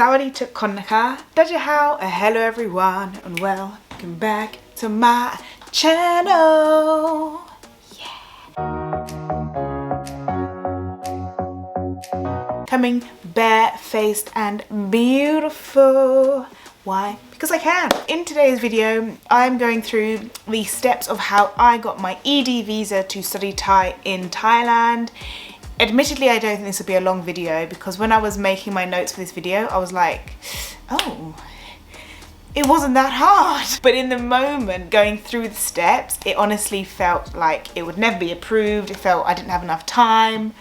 Sawadee Chukon Naka, Dajahao, hello everyone, and welcome back to my channel. Coming bare-faced and beautiful. Why? Because I can. In today's video, I'm going through the steps of how I got my ED visa to study Thai in Thailand. Admittedly, I don't think this will be a long video because when I was making my notes for this video, I was like, oh, it wasn't that hard. But in the moment, going through the steps, it honestly felt like it would never be approved. It felt I didn't have enough time.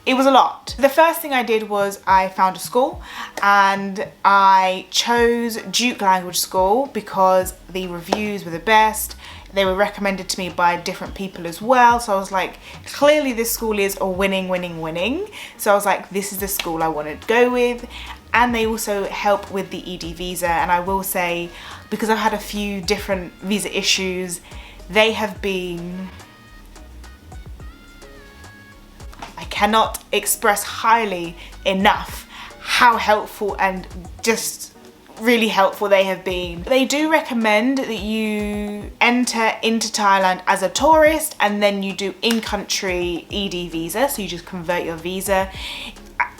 It was a lot. The first thing I did was I found a school and I chose Duke Language School because the reviews were the best. They were recommended to me by different people as well. So I was like, clearly this school is a winning. So I was like, this is the school I want to go with. And they also help with the ED visa. And I will say, because I've had a few different visa issues, they have been, I cannot express highly enough how helpful and just really helpful they have been. They do recommend that you enter into Thailand as a tourist and then you do in-country ED visa, so you just convert your visa.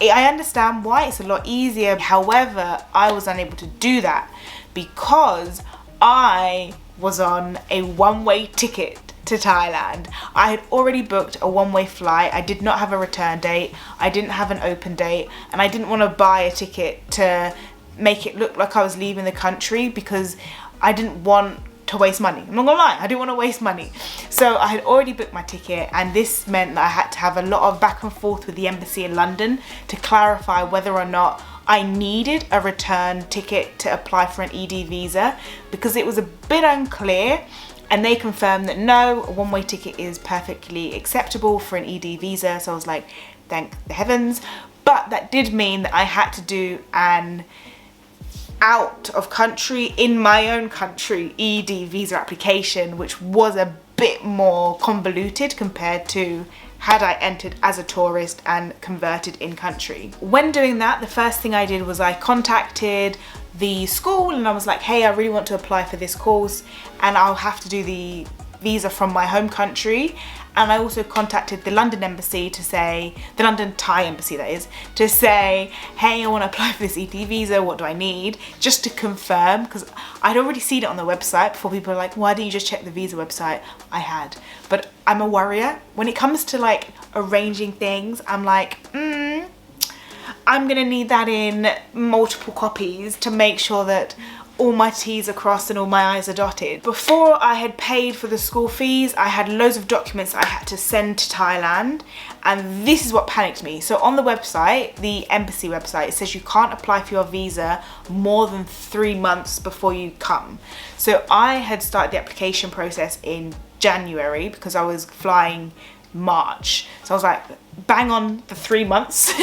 I understand why, it's a lot easier. However, I was unable to do that because I was on a one-way ticket to Thailand. I had already booked a one-way flight. I did not have a return date. I didn't have an open date, and I didn't want to buy a ticket to make it look like I was leaving the country because I didn't want to waste money. I'm not gonna lie, I didn't want to waste money. So I had already booked my ticket, and this meant that I had to have a lot of back and forth with the embassy in London to clarify whether or not I needed a return ticket to apply for an ED visa because it was a bit unclear. And they confirmed that no, a one-way ticket is perfectly acceptable for an ED visa. So I was like, thank the heavens. But that did mean that I had to do an out of country, in my own country, ED visa application, which was a bit more convoluted compared to had I entered as a tourist and converted in country. When doing that, the first thing I did was I contacted the school and I was like, hey, I really want to apply for this course and I'll have to do the visa from my home country. And I also contacted the London embassy to say, the London Thai embassy that is, to say, hey, I want to apply for this ED visa, what do I need? Just to confirm, because I'd already seen it on the website before. People were like, why didn't you just check the visa website? I had, but I'm a worrier. When it comes to like arranging things, I'm like, I'm gonna need that in multiple copies to make sure that all my T's are crossed and all my I's are dotted. Before I had paid for the school fees, I had loads of documents I had to send to Thailand, and this is what panicked me. So on the website, the embassy website, it says you can't apply for your visa more than 3 months before you come. So I had started the application process in January because I was flying March. So I was like, bang on the 3 months.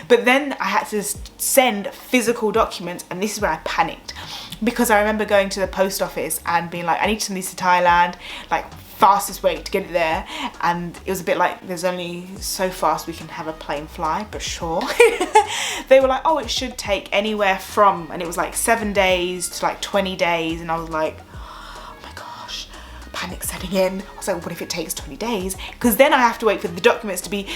But then I had to send physical documents, and this is where I panicked. Because I remember going to the post office and being like, I need to send these to Thailand, like fastest way to get it there. And it was a bit like, there's only so fast we can have a plane fly, but sure. They were like, oh, it should take anywhere from, and it was like 7 days to like 20 days. And I was like, oh my gosh, panic setting in. I was like, what if it takes 20 days? Because then I have to wait for the documents to be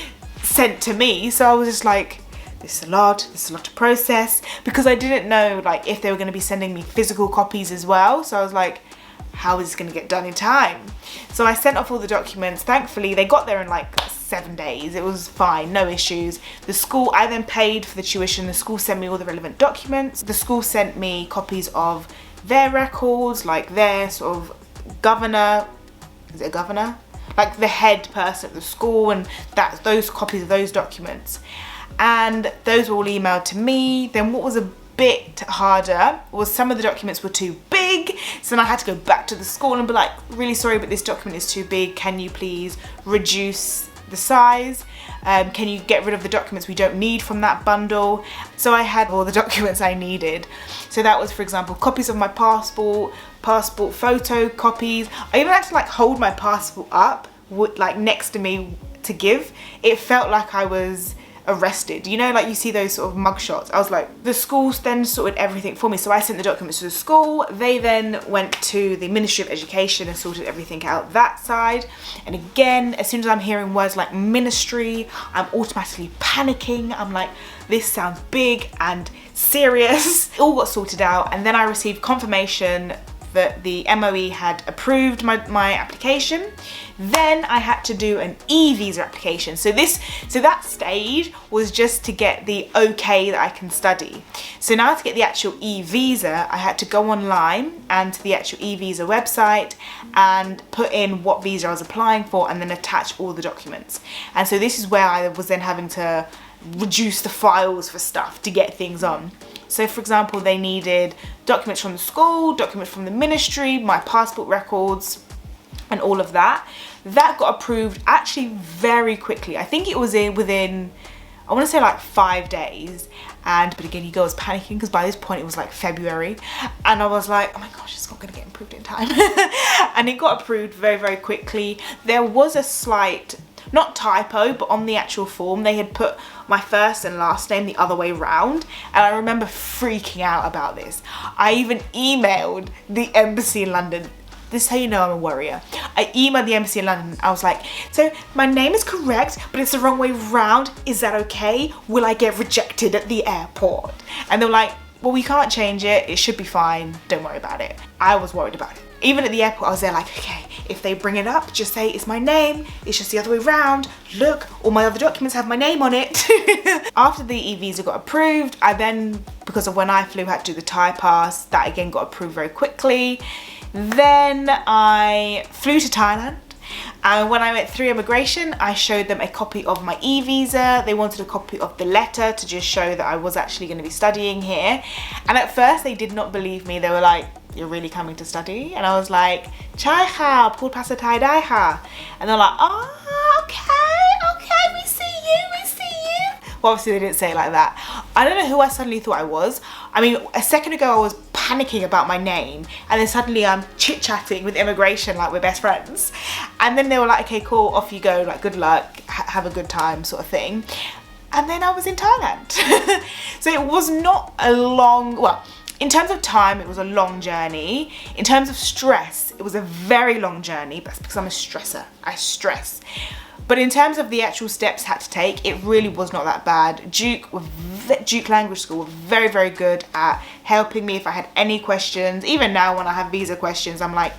sent to me. So I was just like, this is a lot to process, because I didn't know like if they were going to be sending me physical copies as well. So I was like, how is this going to get done in time? So I sent off all the documents. Thankfully they got there in like 7 days. It was fine, no issues. The school, I then paid for the tuition. The school sent me all the relevant documents. The school sent me copies of their records, like their sort of governor, is it a governor? Like the head person at the school, and those copies of those documents. And those were all emailed to me. Then what was a bit harder was some of the documents were too big, so then I had to go back to the school and be like, really sorry, but this document is too big, can you please reduce the size? Can you get rid of the documents we don't need from that bundle? So I had all the documents I needed. So that was, for example, copies of my passport photo copies. I even had to like hold my passport up like next to me to give. It felt like I was arrested. You know, like you see those sort of mugshots. I was like, the schools then sorted everything for me. So I sent the documents to the school. They then went to the Ministry of Education and sorted everything out that side. And again, as soon as I'm hearing words like ministry, I'm automatically panicking. I'm like, this sounds big and serious. It all got sorted out, and then I received confirmation that the MOE had approved my application. Then I had to do an e-visa application. So that stage was just to get the okay that I can study. So now to get the actual e-visa, I had to go online and to the actual e-visa website and put in what visa I was applying for and then attach all the documents. And so this is where I was then having to reduce the files for stuff to get things on. So for example, they needed documents from the school, documents from the ministry, my passport records, and all of that. That got approved actually very quickly. I think it was within, I want to say like 5 days. But again, you go, I was panicking because by this point it was like February, and I was like, oh my gosh, it's not going to get approved in time. And it got approved very, very quickly. There was a slight, not typo, but on the actual form they had put my first and last name the other way round, and I remember freaking out about this. I even emailed the embassy in London. This is how you know I'm a worrier. I emailed the embassy in London. I was like, so my name is correct, but it's the wrong way round. Is that okay? Will I get rejected at the airport? And they were like, well, we can't change it. It should be fine. Don't worry about it. I was worried about it. Even at the airport, I was there like, okay, if they bring it up, just say it's my name. It's just the other way round. Look, all my other documents have my name on it. After the e-visa got approved, I then, because of when I flew, had to do the Thai pass. That again got approved very quickly. Then I flew to Thailand, and when I went through immigration, I showed them a copy of my e-visa. They wanted a copy of the letter to just show that I was actually going to be studying here. And at first they did not believe me. They were like, you're really coming to study? And I was like, Chai ka,พูดภาษาไทยได้ค่ะ. And they're like, oh, okay, we see you. Well, obviously they didn't say it like that. I don't know who I suddenly thought I was. I mean, a second ago I was panicking about my name, and then suddenly I'm chit-chatting with immigration like we're best friends. And then they were like, okay, cool, off you go, like good luck, have a good time sort of thing. And then I was in Thailand. So it was not a long, well, in terms of time, it was a long journey. In terms of stress, it was a very long journey, but that's because I'm a stressor. I stress. But in terms of the actual steps I had to take, it really was not that bad. Duke Language School were very, very good at helping me if I had any questions. Even now when I have visa questions, I'm like,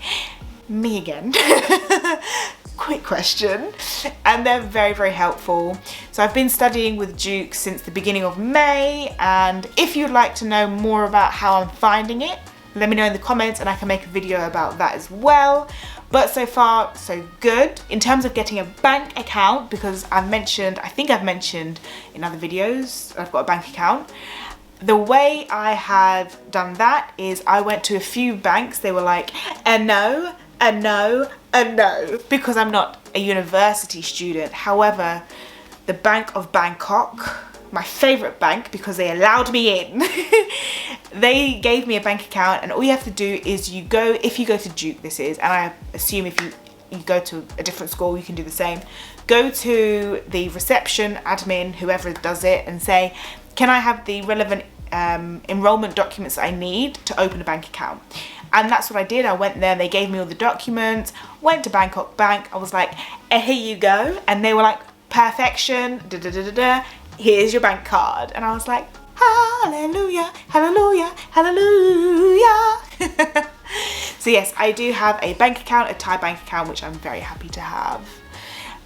me again. Quick question. And they're very, very helpful. So I've been studying with Duke since the beginning of May, and if you'd like to know more about how I'm finding it, let me know in the comments and I can make a video about that as well. But so far, so good. In terms of getting a bank account, because I think I've mentioned in other videos, I've got a bank account. The way I have done that is I went to a few banks. They were like, no, because I'm not a university student. However, the Bank of Bangkok, my favorite bank, because they allowed me in, they gave me a bank account, and all you have to do is if you go to Duke, this is, and I assume if you go to a different school, you can do the same. Go to the reception admin, whoever does it, and say, can I have the relevant enrollment documents I need to open a bank account? And that's what I did. I went there, they gave me all the documents, went to Bangkok Bank, I was like, here you go. And they were like, perfection, here's your bank card. And I was like, hallelujah, hallelujah, hallelujah. So yes, I do have a bank account, a Thai bank account, which I'm very happy to have.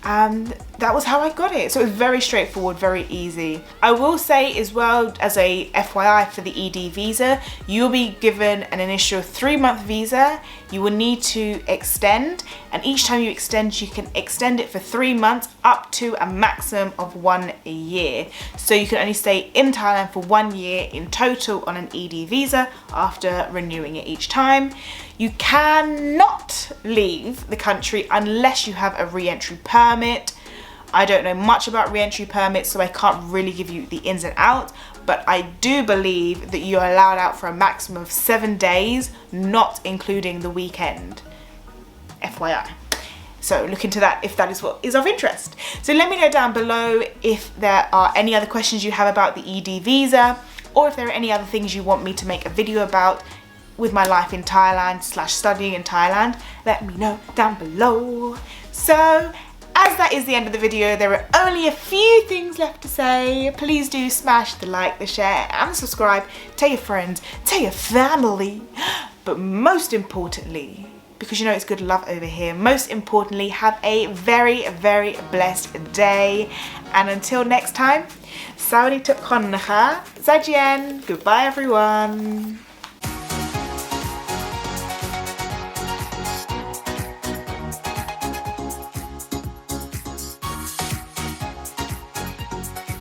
And that was how I got it. So it was very straightforward, very easy. I will say as well, as a FYI for the ED visa, you'll be given an initial 3-month visa. You will need to extend, and each time you extend, you can extend it for 3 months up to a maximum of 1 year. So you can only stay in Thailand for 1 year in total on an ED visa after renewing it each time. You cannot leave the country unless you have a re-entry permit. I don't know much about re-entry permits, so I can't really give you the ins and outs, but I do believe that you're allowed out for a maximum of 7 days, not including the weekend. FYI. So look into that if that is what is of interest. So let me know down below if there are any other questions you have about the ED visa, or if there are any other things you want me to make a video about with my life in Thailand / studying in Thailand. Let me know down below. So as that is the end of the video, there are only a few things left to say. Please do smash the like, the share and subscribe. Tell your friends, tell your family. But most importantly, because you know it's good love over here, most importantly, have a very, very blessed day. And until next time, Sawadee Tuk Kon Naha. Zaijian. Goodbye everyone.